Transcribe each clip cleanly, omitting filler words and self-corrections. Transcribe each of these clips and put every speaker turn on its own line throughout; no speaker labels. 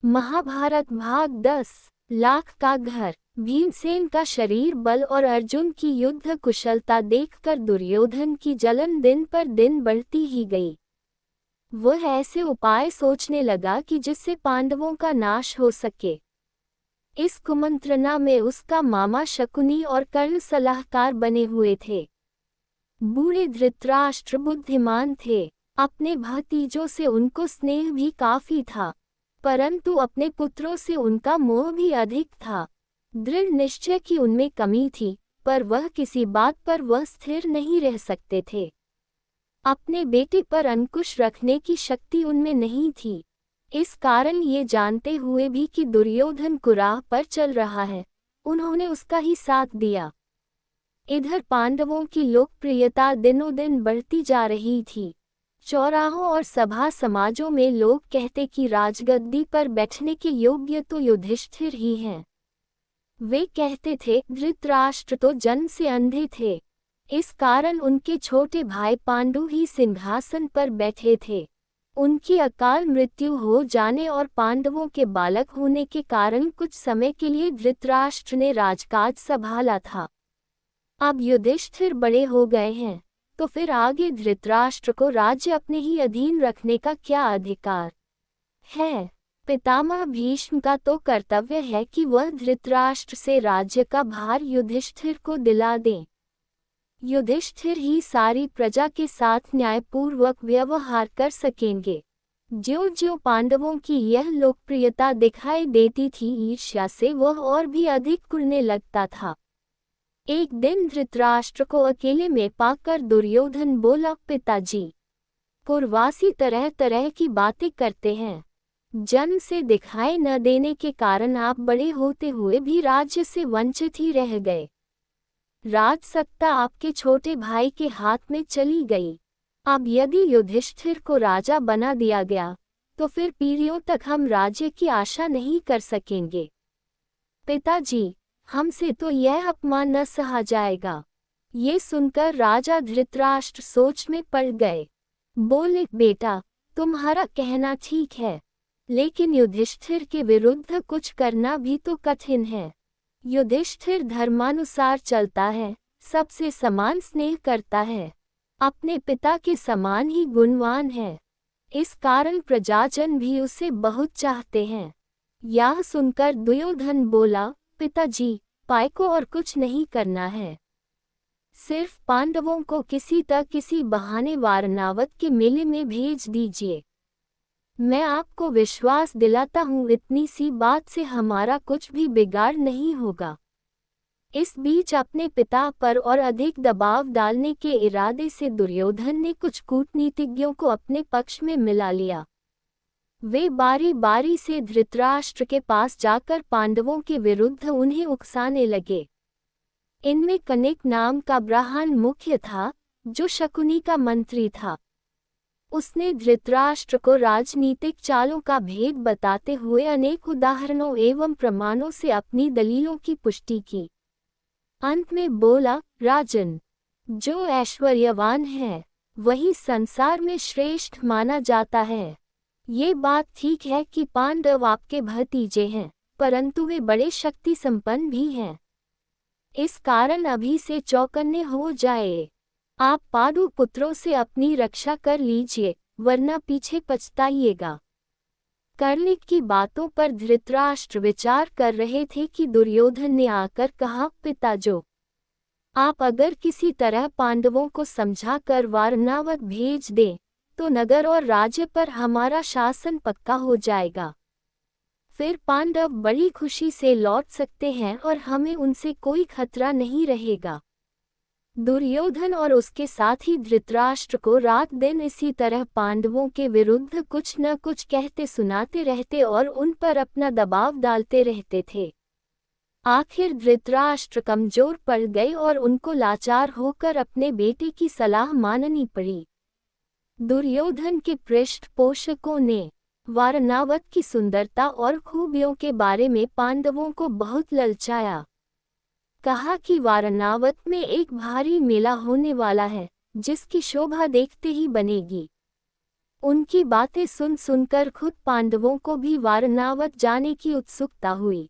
महाभारत भाग 10। लाख का घर। भीमसेन का शरीर बल और अर्जुन की युद्ध कुशलता देखकर दुर्योधन की जलन दिन पर दिन बढ़ती ही गई। वह ऐसे उपाय सोचने लगा कि जिससे पांडवों का नाश हो सके। इस कुमंत्रणा में उसका मामा शकुनी और कर्ण सलाहकार बने हुए थे। बूढ़े धृतराष्ट्र बुद्धिमान थे, अपने भतीजों से उनको स्नेह भी काफी था, परंतु अपने पुत्रों से उनका मोह भी अधिक था। दृढ़ निश्चय की उनमें कमी थी, पर वह किसी बात पर वह स्थिर नहीं रह सकते थे। अपने बेटे पर अंकुश रखने की शक्ति उनमें नहीं थी। इस कारण ये जानते हुए भी कि दुर्योधन कुराह पर चल रहा है, उन्होंने उसका ही साथ दिया। इधर पांडवों की लोकप्रियता दिनों दिन बढ़ती जा रही थी। चौराहों और सभा समाजों में लोग कहते कि राजगद्दी पर बैठने के योग्य तो युधिष्ठिर ही हैं। वे कहते थे धृतराष्ट्र तो जन्म से अंधे थे, इस कारण उनके छोटे भाई पांडु ही सिंहासन पर बैठे थे। उनकी अकाल मृत्यु हो जाने और पांडवों के बालक होने के कारण कुछ समय के लिए धृतराष्ट्र ने राजकाज संभाला था। अब युधिष्ठिर बड़े हो गए हैं, तो फिर आगे धृतराष्ट्र को राज्य अपने ही अधीन रखने का क्या अधिकार है। पितामह भीष्म का तो कर्तव्य है कि वह धृतराष्ट्र से राज्य का भार युधिष्ठिर को दिला दें। युधिष्ठिर ही सारी प्रजा के साथ न्यायपूर्वक व्यवहार कर सकेंगे। ज्यों-ज्यों पांडवों की यह लोकप्रियता दिखाई देती थी, ईर्ष्या से वह और भी अधिक कुढ़ने लगता था। एक दिन धृतराष्ट्र को अकेले में पाकर दुर्योधन बोला, पिताजी, पुरवासी तरह तरह की बातें करते हैं। जन्म से दिखाई न देने के कारण आप बड़े होते हुए भी राज्य से वंचित ही रह गए। राजसत्ता आपके छोटे भाई के हाथ में चली गई। अब यदि युधिष्ठिर को राजा बना दिया गया, तो फिर पीढ़ियों तक हम राज्य की आशा नहीं कर सकेंगे। पिताजी, हमसे तो यह अपमान न सहा जाएगा। ये सुनकर राजा धृतराष्ट्र सोच में पड़ गए। बोले, बेटा, तुम्हारा कहना ठीक है, लेकिन युधिष्ठिर के विरुद्ध कुछ करना भी तो कठिन है। युधिष्ठिर धर्मानुसार चलता है, सबसे समान स्नेह करता है, अपने पिता के समान ही गुणवान है। इस कारण प्रजाजन भी उसे बहुत चाहते हैं। यह सुनकर दुर्योधन बोला, पिताजी, पाय को और कुछ नहीं करना है। सिर्फ पांडवों को किसी बहाने वारनावत के मेले में भेज दीजिए। मैं आपको विश्वास दिलाता हूँ, इतनी सी बात से हमारा कुछ भी बिगाड़ नहीं होगा। इस बीच अपने पिता पर और अधिक दबाव डालने के इरादे से दुर्योधन ने कुछ कूटनीतिज्ञों को अपने पक्ष में मिला लिया। वे बारी बारी से धृतराष्ट्र के पास जाकर पांडवों के विरुद्ध उन्हें उकसाने लगे। इनमें कनिक नाम का ब्राह्मण मुख्य था, जो शकुनी का मंत्री था। उसने धृतराष्ट्र को राजनीतिक चालों का भेद बताते हुए अनेक उदाहरणों एवं प्रमाणों से अपनी दलीलों की पुष्टि की। अंत में बोला, राजन, जो ऐश्वर्यवान है वही संसार में श्रेष्ठ माना जाता है। ये बात ठीक है कि पांडव आपके भतीजे हैं, परंतु वे बड़े शक्ति संपन्न भी हैं। इस कारण अभी से चौकन्ने हो जाए। आप पांडु पुत्रों से अपनी रक्षा कर लीजिए, वरना पीछे पछताइएगा। कर्णिक की बातों पर धृतराष्ट्र विचार कर रहे थे कि दुर्योधन ने आकर कहा, पिताजो, आप अगर किसी तरह पांडवों को समझा कर वारनावत भेज दें, तो नगर और राज्य पर हमारा शासन पक्का हो जाएगा। फिर पांडव बड़ी खुशी से लौट सकते हैं और हमें उनसे कोई खतरा नहीं रहेगा। दुर्योधन और उसके साथी धृतराष्ट्र को रात दिन इसी तरह पांडवों के विरुद्ध कुछ न कुछ कहते सुनाते रहते और उन पर अपना दबाव डालते रहते थे। आखिर धृतराष्ट्र कमजोर पड़ गए और उनको लाचार होकर अपने बेटे की सलाह माननी पड़ी। दुर्योधन के पृष्ठपोषकों ने वारनावत की सुंदरता और खूबियों के बारे में पांडवों को बहुत ललचाया। कहा कि वारनावत में एक भारी मेला होने वाला है, जिसकी शोभा देखते ही बनेगी। उनकी बातें सुन सुनकर खुद पांडवों को भी वारणावत जाने की उत्सुकता हुई।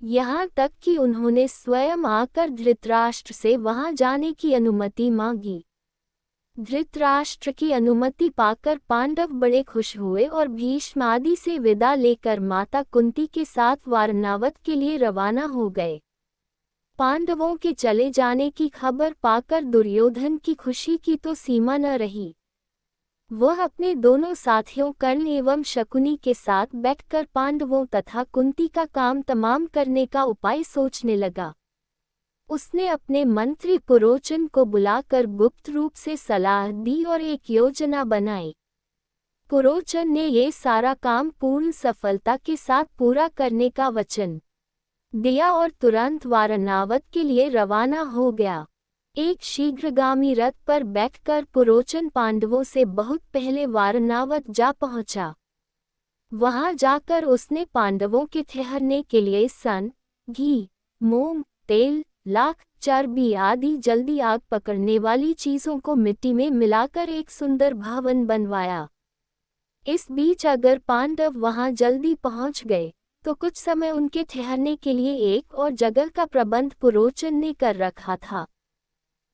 यहाँ तक कि उन्होंने स्वयं आकर धृतराष्ट्र से वहां जाने की अनुमति मांगी। धृतराष्ट्र की अनुमति पाकर पांडव बड़े खुश हुए और भीष्म आदि से विदा लेकर माता कुंती के साथ वारणावत के लिए रवाना हो गए। पांडवों के चले जाने की खबर पाकर दुर्योधन की खुशी की तो सीमा न रही। वह अपने दोनों साथियों कर्ण एवं शकुनी के साथ बैठकर पांडवों तथा कुंती का काम तमाम करने का उपाय सोचने लगा। उसने अपने मंत्री पुरोचन को बुलाकर गुप्त रूप से सलाह दी और एक योजना बनाई। पुरोचन ने ये सारा काम पूर्ण सफलता के साथ पूरा करने का वचन दिया और तुरंत वारणावत के लिए रवाना हो गया। एक शीघ्रगामी रथ पर बैठकर पुरोचन पांडवों से बहुत पहले वारणावत जा पहुंचा। वहां जाकर उसने पांडवों के ठहरने के लिए सन, घी, मूंग, तेल, लाख, चर्बी आदि जल्दी आग पकड़ने वाली चीजों को मिट्टी में मिलाकर एक सुंदर भवन बनवाया। इस बीच अगर पांडव वहां जल्दी पहुंच गए तो कुछ समय उनके ठहरने के लिए एक और जगह का प्रबंध पुरोचन ने कर रखा था।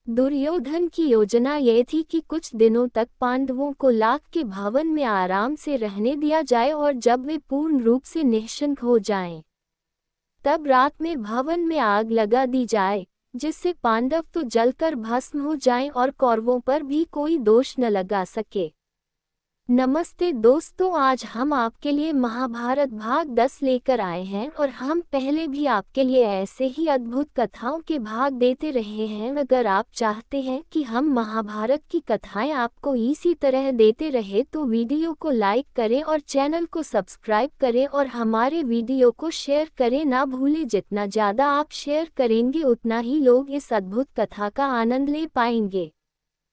दुर्योधन की योजना यह थी कि कुछ दिनों तक पांडवों को लाख के भवन में आराम से रहने दिया जाए और जब वे पूर्ण रूप से निश्चिंत हो जाएं, तब रात में भवन में आग लगा दी जाए, जिससे पांडव तो जलकर भस्म हो जाएं और कौरवों पर भी कोई दोष न लगा सके। नमस्ते दोस्तों, आज हम आपके लिए महाभारत भाग 10 लेकर आए हैं और हम पहले भी आपके लिए ऐसे ही अद्भुत कथाओं के भाग देते रहे हैं। अगर आप चाहते हैं कि हम महाभारत की कथाएं आपको इसी तरह देते रहे तो वीडियो को लाइक करें और चैनल को सब्सक्राइब करें और हमारे वीडियो को शेयर करें ना भूलें। जितना ज़्यादा आप शेयर करेंगे उतना ही लोग इस अद्भुत कथा का आनंद ले पाएंगे।